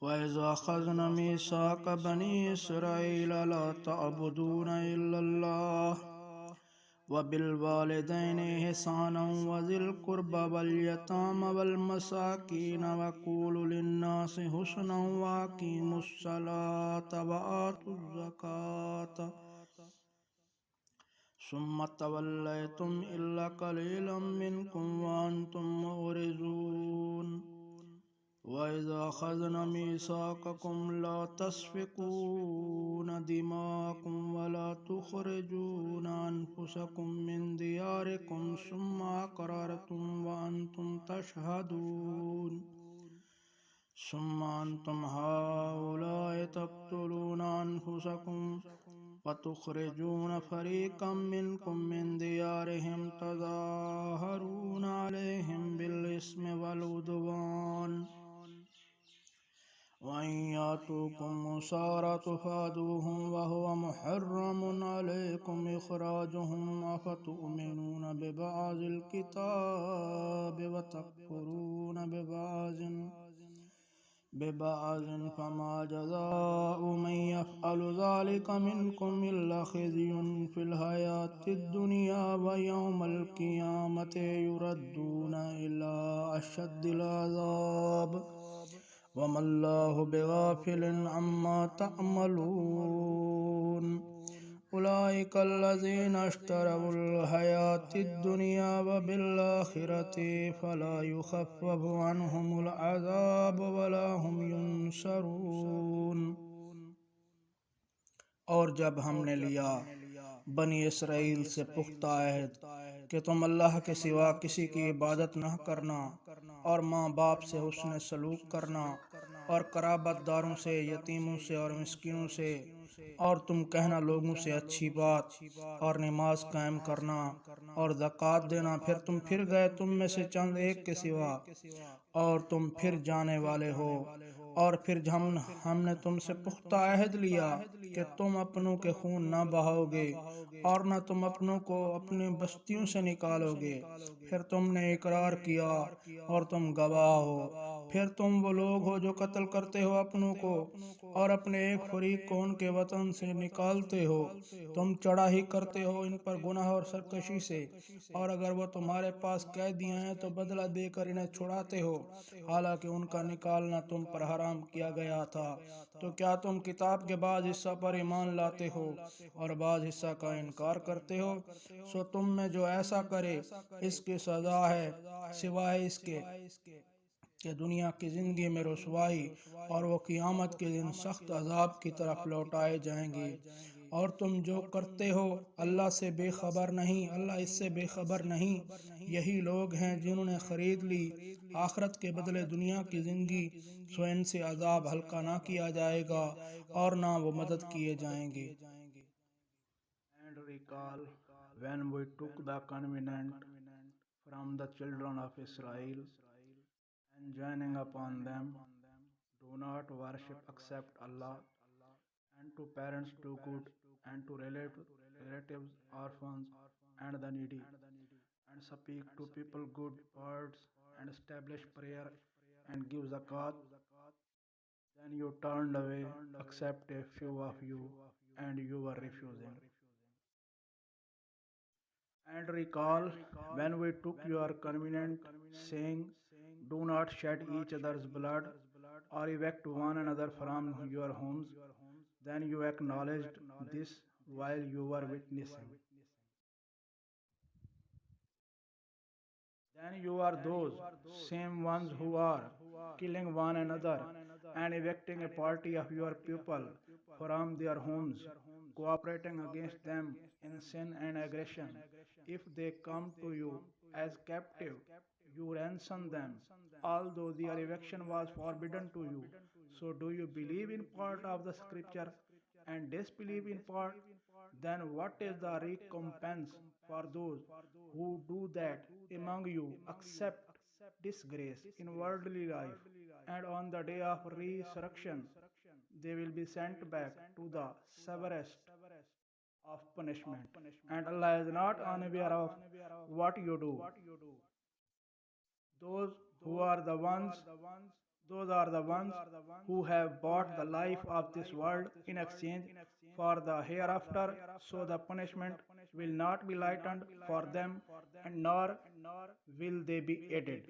وَإِذَا أَخَذْنَا مِيثَاقَ بَنِي إِسْرَائِيلَ لَا تَعْبُدُونَ إِلَّا اللَّهَ وَبِالْوَالِدَيْنِ إِحْسَانًا وَذِي الْقُرْبَى وَالْيَتَامَى وَالْمَسَاكِينَ وَقُولُوا لِلنَّاسِ حُسْنًا وَأَقِيمُوا الصَّلَاةَ وَآتُوا الزَّكَاةَ ثُمَّ تَوَلَّيْتُمْ إِلَّا قَلِيلًا مِّنكُمْ وَأَنتُم مُّعْرِضُونَ وَإِذَا أَخَذْنَا مِيثَاقَكُمْ لَا تَسْفِكُونَ دِمَاءَكُمْ وَلَا تُخْرِجُونَ أَنفُسَكُم مِّن دِيَارِكُمْ ثُمَّ أَقْرَرْتُمْ وَأَنتُمْ تَشْهَدُونَ ثُمَّ أَنتُمْ هَٰؤُلَاءِ تَقْتُلُونَ أَنفُسَكُمْ وَتُخْرِجُونَ فَرِيقًا مِّنكُم مِّن دِيَارِهِمْ تَظَاهَرُونَ عَلَيْهِم بِالْإِثْمِ وَالْعُدْوَانِ وَإِن يَأْتُوكُمْ أُسَارَىٰ تُفَادُوهُمْ وَهُوَ مُحَرَّمٌ عَلَيْكُمْ إِخْرَاجُهُمْ أَفَتُؤْمِنُونَ بِبَعْضِ الْكِتَابِ وَتَكْفُرُونَ بِبَعْضٍ فَمَا جَزَاءُ مَن يَفْعَلُ ذَٰلِكَ مِنكُمْ إِلَّا خِزْيٌ فِي الْحَيَاةِ الدُّنْيَا وَيَوْمَ الْقِيَامَةِ يُرَدُّونَ إِلَىٰ أَشَدِّ الْعَذَابِ وَمَا اللَّهُ بِغَافِلٍ عَمَّا تَعْمَلُونَ أُولَٰئِكَ الَّذِينَ اشْتَرَوُا الْحَيَاةَ الدُّنْيَا وَبِالْآخِرَةِ فَلَا يُخَفَّفُ عَنْهُمُ الْعَذَابُ وَلَا هُمْ يُنصَرُونَ۔ اور جب ہم نے لیا بنی اسرائیل سے پختہ عہد کہ تم اللہ کے سوا کسی کی عبادت نہ کرنا اور ماں باپ سے حسن سلوک کرنا اور قرابت داروں سے، یتیموں سے اور مسکینوں سے، اور تم کہنا لوگوں سے اچھی بات، اور نماز قائم کرنا اور زکوٰۃ دینا، پھر تم پھر گئے تم میں سے چند ایک کے سوا، اور تم پھر جانے والے ہو، اور پھر ہم نے تم سے پختہ عہد لیا کہ تم اپنوں کے خون نہ بہاؤ گے اور نہ تم اپنوں کو اپنی بستیوں سے نکالو گے، پھر تم نے اقرار کیا اور تم گواہ ہو، پھر تم وہ لوگ ہو جو قتل کرتے ہو اپنوں کو اور اپنے ایک فریق کو ان کے وطن سے نکالتے ہو، تم چڑھائی کرتے ہو ان پر گناہ اور سرکشی سے، اور اگر وہ تمہارے پاس قیدیاں ہیں تو بدلہ دے کر انہیں چھڑاتے ہو، حالانکہ ان کا نکالنا تم پر حرام کیا گیا تھا۔ تو کیا تم کتاب کے بعض حصہ پر ایمان لاتے ہو اور بعض حصہ کا انکار کرتے ہو؟ سو تم میں جو ایسا کرے اس کی سزا ہے سوائے اس کے کہ دنیا کی زندگی میں رسوائی، اور وہ قیامت کے دن سخت عذاب کی طرف لوٹائے جائیں گے۔ اور تم جو کرتے ہو اللہ سے بے خبر نہیں، اللہ اس سے بے خبر نہیں۔ یہی لوگ ہیں جنہوں نے خرید لی آخرت کے بدلے دنیا کی زندگی، سو ان سے عذاب ہلکا نہ کیا جائے گا اور نہ وہ مدد کیے جائیں گے۔ And recall when we took the covenant from the children of Israel, enjoining upon them, do not worship except Allah, and to parents do good, and to relatives, orphans, and the needy, and speak to people good words, and establish prayer, and give zakat. Then you turned away, except a few of you, and you were refusing. And recall when we took your covenant, saying, do not shed each other's blood, or evict one another from your homes. Then you acknowledged this while you were witnessing. Then you are those same ones who are killing one another and evicting a party of your people from their homes, cooperating against them in sin and aggression. If they come to you as captive, you ransom them, although their eviction was forbidden to you. So do you believe in part of the scripture and disbelieve in part? Then what is the recompense for those who do that among you except disgrace in worldly life, and on the day of resurrection they will be sent back to the severest of punishment, and Allah is not unaware of what you do. Those who are the ones Those are the ones who have bought the life of this world in exchange for the hereafter, so the punishment will not be lightened for them, and nor will they be aided.